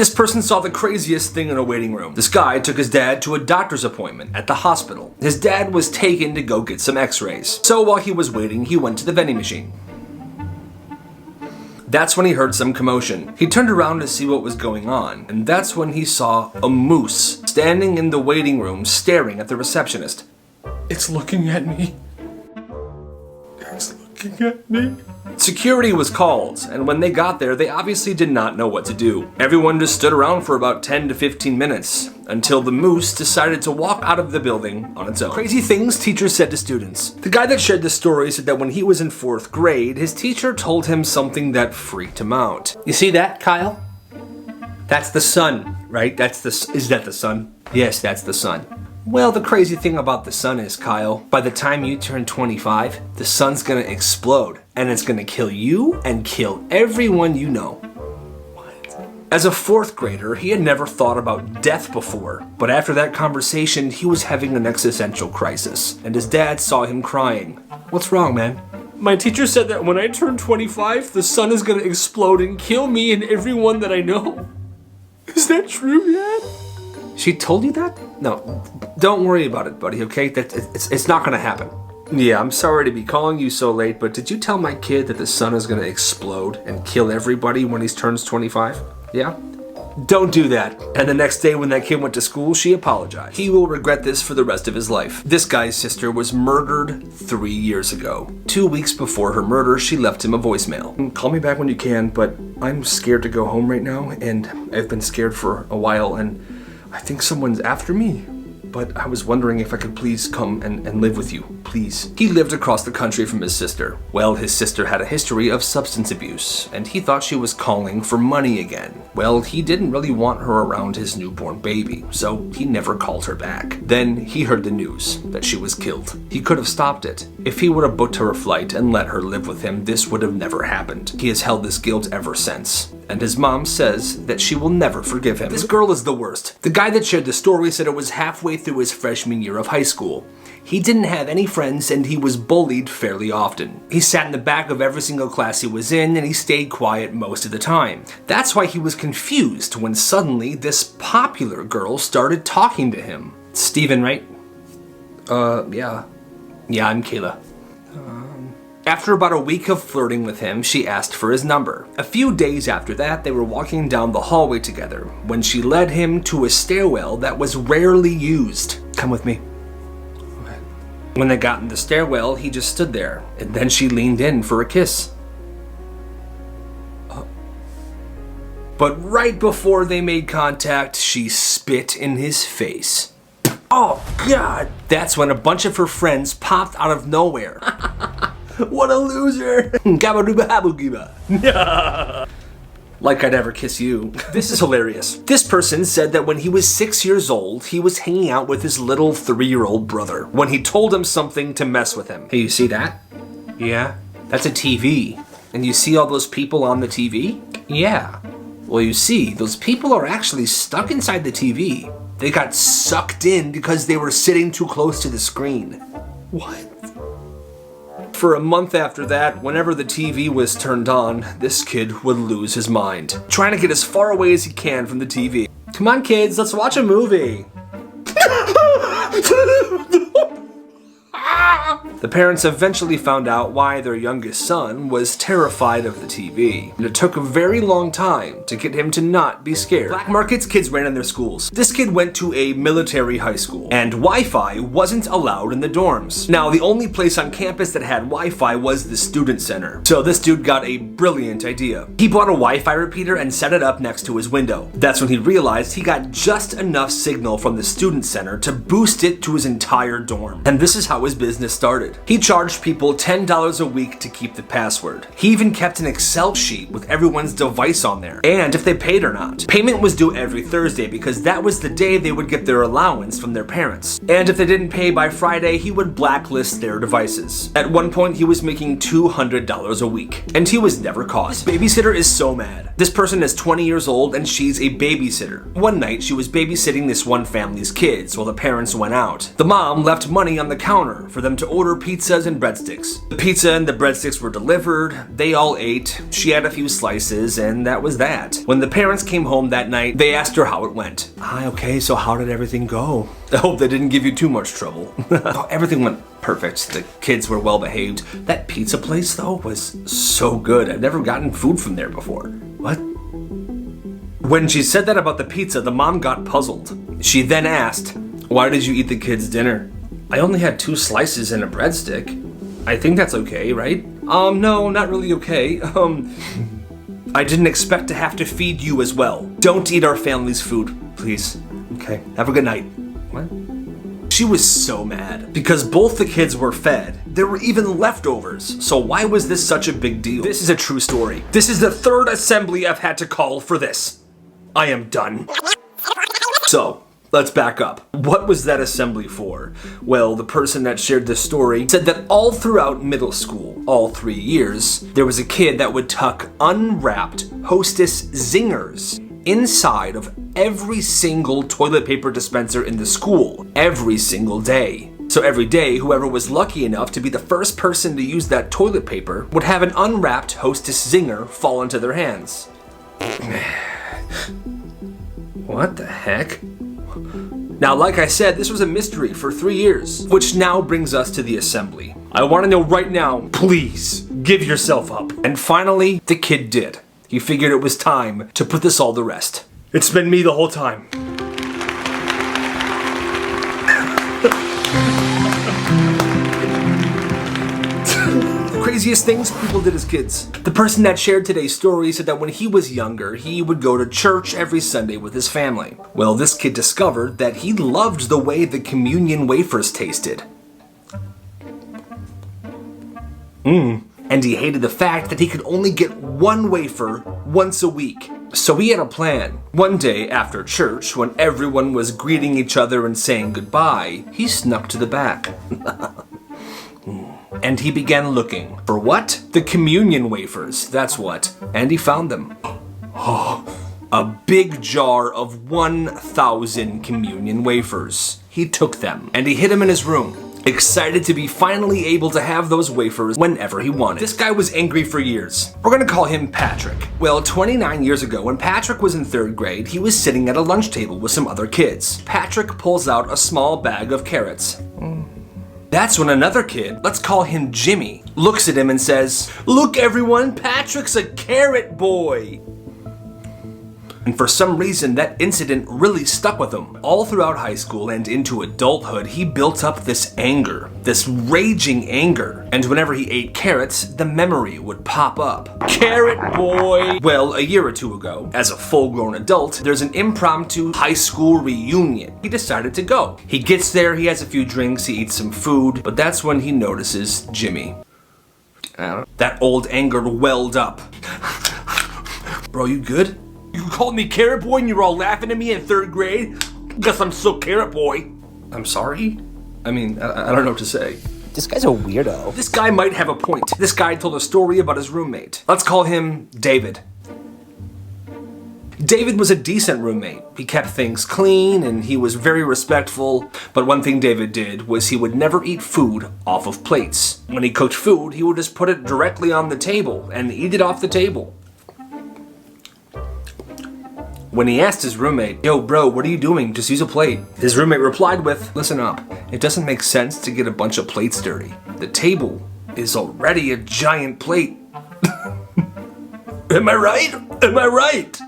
This person saw the craziest thing in a waiting room. This guy took his dad to a doctor's appointment at the hospital. His dad was taken to go get some x-rays. So while he was waiting, he went to the vending machine. That's when he heard some commotion. He turned around to see what was going on, and that's when he saw a moose standing in the waiting room staring at the receptionist. It's looking at me. It's looking at me. Security was called, and when they got there, they obviously did not know what to do. Everyone just stood around for about 10 to 15 minutes, until the moose decided to walk out of the building on its own. Crazy things teachers said to students. The guy that shared the story said that when he was in 4th grade, his teacher told him something that freaked him out. You see that, Kyle? That's the sun, right? Is that the sun? Yes, that's the sun. Well, the crazy thing about the sun is, Kyle, by the time you turn 25, the sun's gonna explode, and it's gonna kill you and kill everyone you know. What? As a 4th grader, he had never thought about death before, but after that conversation, he was having an existential crisis, and his dad saw him crying. What's wrong, man? My teacher said that when I turn 25, the sun is gonna explode and kill me and everyone that I know. Is that true, Dad? She told you that? No, don't worry about it, buddy, okay? It's not gonna happen. Yeah, I'm sorry to be calling you so late, but did you tell my kid that the sun is gonna explode and kill everybody when he turns 25? Yeah? Don't do that. And the next day when that kid went to school, she apologized. He will regret this for the rest of his life. This guy's sister was murdered 3 years ago. 2 weeks before her murder, she left him a voicemail. Call me back when you can, but I'm scared to go home right now, and I've been scared for a while, and I think someone's after me, but I was wondering if I could please come and live with you, please. He lived across the country from his sister. Well, his sister had a history of substance abuse, and he thought she was calling for money again. Well, he didn't really want her around his newborn baby, so he never called her back. Then he heard the news that she was killed. He could have stopped it. If he would have booked her a flight and let her live with him, this would have never happened. He has held this guilt ever since. And his mom says that she will never forgive him. This girl is the worst. The guy that shared the story said it was halfway through his freshman year of high school. He didn't have any friends and he was bullied fairly often. He sat in the back of every single class he was in and he stayed quiet most of the time. That's why he was confused when suddenly this popular girl started talking to him. Steven, right? Yeah. Yeah, I'm Kayla. After about a week of flirting with him, she asked for his number. A few days after that, they were walking down the hallway together when she led him to a stairwell that was rarely used. Come with me. When they got in the stairwell, he just stood there, and then she leaned in for a kiss. But right before they made contact, she spit in his face. Oh, God! That's when a bunch of her friends popped out of nowhere. What a loser! Like I'd ever kiss you. This is hilarious. This person said that when he was 6 years old, he was hanging out with his little 3-year-old brother when he told him something to mess with him. Hey, you see that? Yeah? That's a TV. And you see all those people on the TV? Yeah. Well, you see, those people are actually stuck inside the TV. They got sucked in because they were sitting too close to the screen. What? For a month after that, whenever the TV was turned on, this kid would lose his mind, trying to get as far away as he can from the TV. Come on, kids, let's watch a movie. The parents eventually found out why their youngest son was terrified of the TV, and it took a very long time to get him to not be scared. Black markets kids ran in their schools. This kid went to a military high school, and Wi-Fi wasn't allowed in the dorms. Now, the only place on campus that had Wi-Fi was the student center. So this dude got a brilliant idea. He bought a Wi-Fi repeater and set it up next to his window. That's when he realized he got just enough signal from the student center to boost it to his entire dorm. And this is how his business started. He charged people $10 a week to keep the password. He even kept an Excel sheet with everyone's device on there, and if they paid or not. Payment was due every Thursday because that was the day they would get their allowance from their parents. And if they didn't pay by Friday, he would blacklist their devices. At one point, he was making $200 a week, and he was never caught. This babysitter is so mad. This person is 20 years old and she's a babysitter. One night, she was babysitting this one family's kids while the parents went out. The mom left money on the counter for for them to order pizzas and breadsticks. The pizza and the breadsticks were delivered, they all ate, she had a few slices, and that was that. When the parents came home that night, they asked her how it went. Hi, okay, so how did everything go? I hope they didn't give you too much trouble. Oh, everything went perfect. The kids were well behaved. That pizza place, though, was so good. I've never gotten food from there before. What? When she said that about the pizza, the mom got puzzled. She then asked, why did you eat the kids' dinner? I only had 2 slices and a breadstick. I think that's okay, right? No, not really okay. I didn't expect to have to feed you as well. Don't eat our family's food, please. Okay, have a good night. What? She was so mad because both the kids were fed. There were even leftovers. So why was this such a big deal? This is a true story. This is the 3rd assembly I've had to call for this. I am done. So, let's back up. What was that assembly for? Well, the person that shared this story said that all throughout middle school, all 3 years, there was a kid that would tuck unwrapped Hostess zingers inside of every single toilet paper dispenser in the school, every single day. So every day, whoever was lucky enough to be the first person to use that toilet paper would have an unwrapped Hostess zinger fall into their hands. What the heck? Now, like I said, this was a mystery for 3 years, which now brings us to the assembly. I want to know right now, please, give yourself up. And finally, the kid did. He figured it was time to put this all to rest. It's been me the whole time. Craziest things people did as kids. The person that shared today's story said that when he was younger, he would go to church every Sunday with his family. Well, this kid discovered that he loved the way the communion wafers tasted. And he hated the fact that he could only get 1 wafer once a week. So he had a plan. One day after church, when everyone was greeting each other and saying goodbye, he snuck to the back. And he began looking. For what? The communion wafers, that's what. And he found them. Oh, a big jar of 1,000 communion wafers. He took them and he hid them in his room, excited to be finally able to have those wafers whenever he wanted. This guy was angry for years. We're gonna call him Patrick. Well, 29 years ago, when Patrick was in 3rd grade, he was sitting at a lunch table with some other kids. Patrick pulls out a small bag of carrots. That's when another kid, let's call him Jimmy, looks at him and says, "Look everyone, Patrick's a carrot boy." And for some reason, that incident really stuck with him. All throughout high school and into adulthood, he built up this anger, this raging anger. And whenever he ate carrots, the memory would pop up. Carrot boy! Well, a year or 2 ago, as a full-grown adult, there's an impromptu high school reunion. He decided to go. He gets there, he has a few drinks, he eats some food, but that's when he notices Jimmy. That old anger welled up. Bro, you good? You called me Carrot Boy and you're all laughing at me in 3rd grade? Guess I'm still Carrot Boy. I'm sorry? I mean, I don't know what to say. This guy's a weirdo. This guy might have a point. This guy told a story about his roommate. Let's call him David. David was a decent roommate. He kept things clean and he was very respectful, but one thing David did was he would never eat food off of plates. When he cooked food, he would just put it directly on the table and eat it off the table. When he asked his roommate, "Yo bro, what are you doing? Just use a plate." His roommate replied with, "Listen up, it doesn't make sense to get a bunch of plates dirty. The table is already a giant plate." Am I right? Am I right?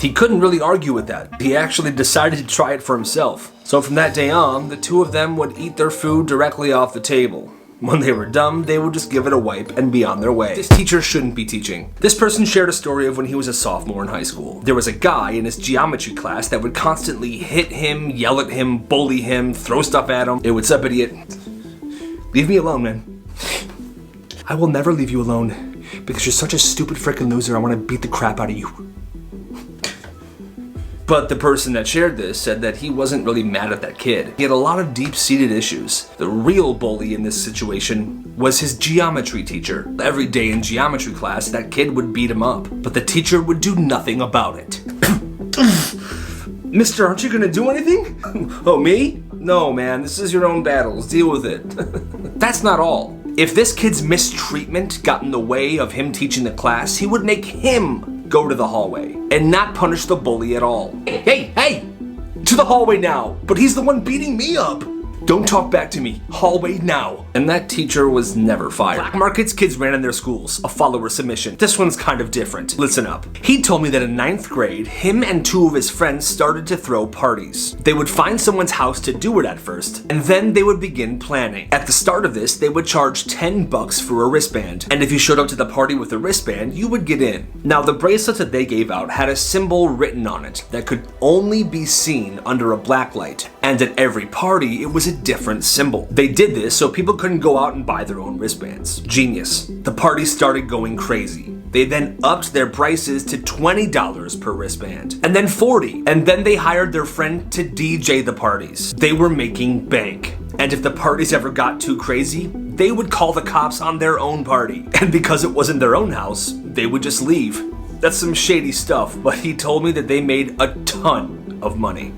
He couldn't really argue with that. He actually decided to try it for himself. So from that day on, the 2 of them would eat their food directly off the table. When they were done, they would just give it a wipe and be on their way. This teacher shouldn't be teaching. This person shared a story of when he was a sophomore in high school. There was a guy in his geometry class that would constantly hit him, yell at him, bully him, throw stuff at him. Hey, what's up, idiot? Leave me alone, man. I will never leave you alone because you're such a stupid freaking loser. I want to beat the crap out of you. But the person that shared this said that he wasn't really mad at that kid. He had a lot of deep-seated issues. The real bully in this situation was his geometry teacher. Every day in geometry class, that kid would beat him up, but the teacher would do nothing about it. Mister, aren't you gonna do anything? Oh, me? No, man, this is your own battles. Deal with it. That's not all. If this kid's mistreatment got in the way of him teaching the class, he would make him go to the hallway and not punish the bully at all. Hey! To the hallway now! But he's the one beating me up! Don't talk back to me. Hallway now. And that teacher was never fired. Black markets kids ran in their schools. A follower submission. This one's kind of different. Listen up. He told me that in 9th grade, him and 2 of his friends started to throw parties. They would find someone's house to do it at first, and then they would begin planning. At the start of this, they would charge $10 for a wristband, and if you showed up to the party with a wristband, you would get in. Now, the bracelets that they gave out had a symbol written on it that could only be seen under a black light, and at every party, it was a different symbol. They did this so people couldn't go out and buy their own wristbands. Genius. The party started going crazy. They then upped their prices to $20 per wristband, and then $40, and then they hired their friend to DJ the parties. They were making bank. And if the parties ever got too crazy, they would call the cops on their own party. And because it wasn't their own house, they would just leave. That's some shady stuff, but he told me that they made a ton of money.